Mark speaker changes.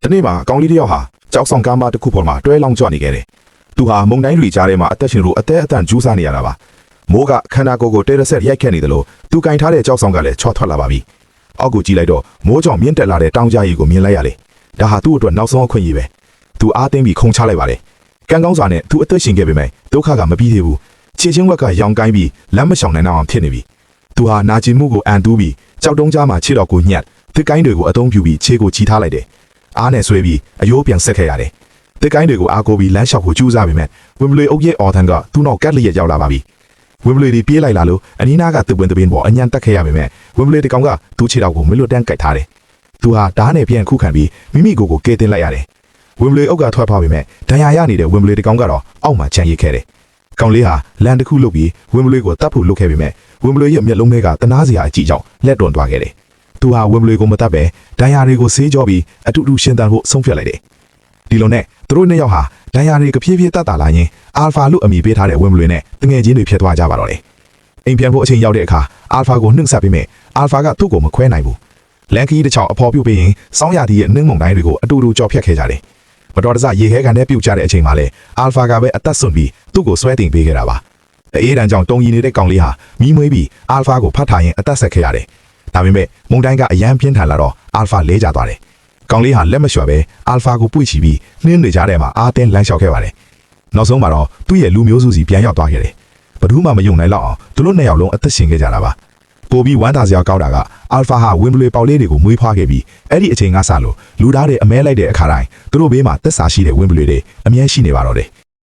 Speaker 1: တနေ့မှာကောင်းလေးတယောက်ဟာကြောက်ဆောင်ကားမတစ်ခုပေါ်မှာတွဲလောင်းကြွနေခဲ့တယ်။သူဟာမုန်တိုင်းတွေကြားထဲမှာအသက်ရှင်လို့အသက်အတန်ကျူးစားနေရတာပါ။မိုးကခန္ဓာကိုယ်ကိုတဲရဆက်ရိုက်ခတ်နေတယ်လို့သူကင်ထားတဲ့ကြောက်ဆောင်ကလည်းချော့ထွက်လာပါပြီ။အောက်ကိုကြည့်လိုက်တော့မိုးကြောင့်မြင့်တက်လာတဲ့တောင်ကြားရီကိုမြင်လိုက်ရတယ်။ဒါဟာသူ့အတွက်နောက်ဆုံးအခွင့်အရေးပဲ။သူအားသိမ်းပြီးခုန်ချလိုက်ပါတယ်။ကံကောင်းစွာနဲ့သူအသက်ရှင်ခဲ့ပေမဲ့ဒုက္ခကမပြီးသေးဘူး။ခြေချင်းဝက်ကရောင်ကိုင်းပြီးလမ်းမလျှောင်နိုင်အောင်ဖြစ်နေပြီ။သူဟာနာကျင်မှုကိုအန်တူးပြီးကြောက်တုံးကြားမှာခြေတော်ကိုညှက်သစ်ကိုင်းတွေကိုအသုံးပြုပြီးခြေကိုချီထားလိုက်တယ်။အားနဲ့ဆွဲပြီးအယိုးပြန်ဆက်ခဲ့ရတယ်။သစ်ကိုင်းတွေကိုအားကိုးပြီးလမ်းလျှောက်ကိုကျူးစားပေမဲ့ဝင်းဘလွေအုပ်ရဲ့အော်ထန်ကသူ့နောက်ကက်လျက်ရောက်လာပါပြီ။ဝင်းဘလွေတွေပြေးလိုက်လာလို့အနီးနားကသစ်ပွင့်သပင်းပေါ်အညံတက်ခဲ့ရပေမဲ့ဝင်းဘလွေတကောင်ကသူ့ခြေထောက်ကိုမလွတ်တမ်းကိုက်ထားတယ်။သူဟာဓာတ်နဲ့ပြန်ခုခံပြီးမိမိကိုယ်ကိုကဲတင်လိုက်ရတယ်။ဝင်းဘလွေအုပ်ကထွက်သွားပေမဲ့ဒဏ်ရာရနေတဲ့ဝင်းဘလွေတကောင်ကတော့အောက်မှာချန်ရစ်ခဲ့တယ်။ကောင်လေးဟာလန်တစ်ခုလုတ်ပြီးဝင်းဘလွေကိုတတ်ဖို့လုပ်ခဲ့ပေမဲ့ဝင်းဘလွေရဲ့မျက်လုံးထဲကတနာစရာအကြည့်ကြောင့်လက်တွန်သွားခဲ့တယ်။သူဟာဝင်းဘလွေကိုမတတ်ပဲဒဏ်ရာတွေကိုဆေးကြောပြီးအတူတူရှင်းတန်ဖို့ဆုံးဖြတ်လိုက်တယ်။ဒီလိုနဲ့သူတို့နှစ်ယောက်ဟာဒဏ်ရာတွေကဖြည်းဖြည်းတက်တာလာရင်အာလ်ဖာလို့အမည်ပေးထားတဲ့ဝင်းဘလွေနဲ့တငယ်ချင်းတွေဖြစ်သွားကြပါတော့တယ်။အိမ်ပြန်ဖို့အချိန်ရောက်တဲ့အခါအာလ်ဖာကိုနှုတ်ဆက်ပြီးမြဲအာလ်ဖာကသူ့ကိုမခွဲနိုင်ဘူး။လန်ကီတစ်ချောင်းအဖော်ပြုတ်ပြီးရင်စောင်းရည်ရဲ့နှင်းမုန်တိုင်းတွေကိုအတူတူကြော်ဖြတ်ခဲ့ကြတယ်။မတော်တဆရေခဲကန်နဲ့ပြုတ်ကျတဲ့အချိန်မှာလေအာလ်ဖာကပဲအသက်ဆွန့်ပြီးသူ့ကိုဆွဲတင်ပေးခဲ့တာပါ။အေးတန်းကြောင့်တုံရီနေတဲ့ကောင်လေးဟာမီးမွေးပြီးအာလ်ဖာကိုဖတ်ထားရင်အသက်ဆက်ခဲ့ရတယ်။ဒါပေမဲ့မုန်တိုင်းကအရန်ပြင်းထန်လာတော့အာလ်ဖာလဲကျသွားတယ်။ကောင်လေးဟာလက်မလျှော်ပဲအာလ်ဖာကိုပွေ့ချပြီးနှင်းတွေကြားထဲမှာအားတင်းလမ်းလျှောက်ခဲ့ပါတယ်။နောက်ဆုံးမှာတော့သူ့ရဲ့လူမျိုးစုစီပြန်ရောက်သွားခဲ့တယ်။ဘယ်သူမှမယုံနိုင်တော့အောင်သူတို့နှစ်ယောက်လုံးအသက်ရှင်ခဲ့ကြတာပါ။ပိုပြီးဝမ်းသာစရာကောင်းတာကအာလ်ဖာဟာဝင်းဘလွေပေါက်လေးတွေကိုမွေးဖွားခဲ့ပြီးအဲ့ဒီအချိန်ကစလို့လူသားတွေအမဲလိုက်တဲ့အခါတိုင်းသူတို့ဘေးမှာသက်စာရှိတဲ့ဝင်းဘလွေတွေအမြဲရှိနေပါတော့တယ်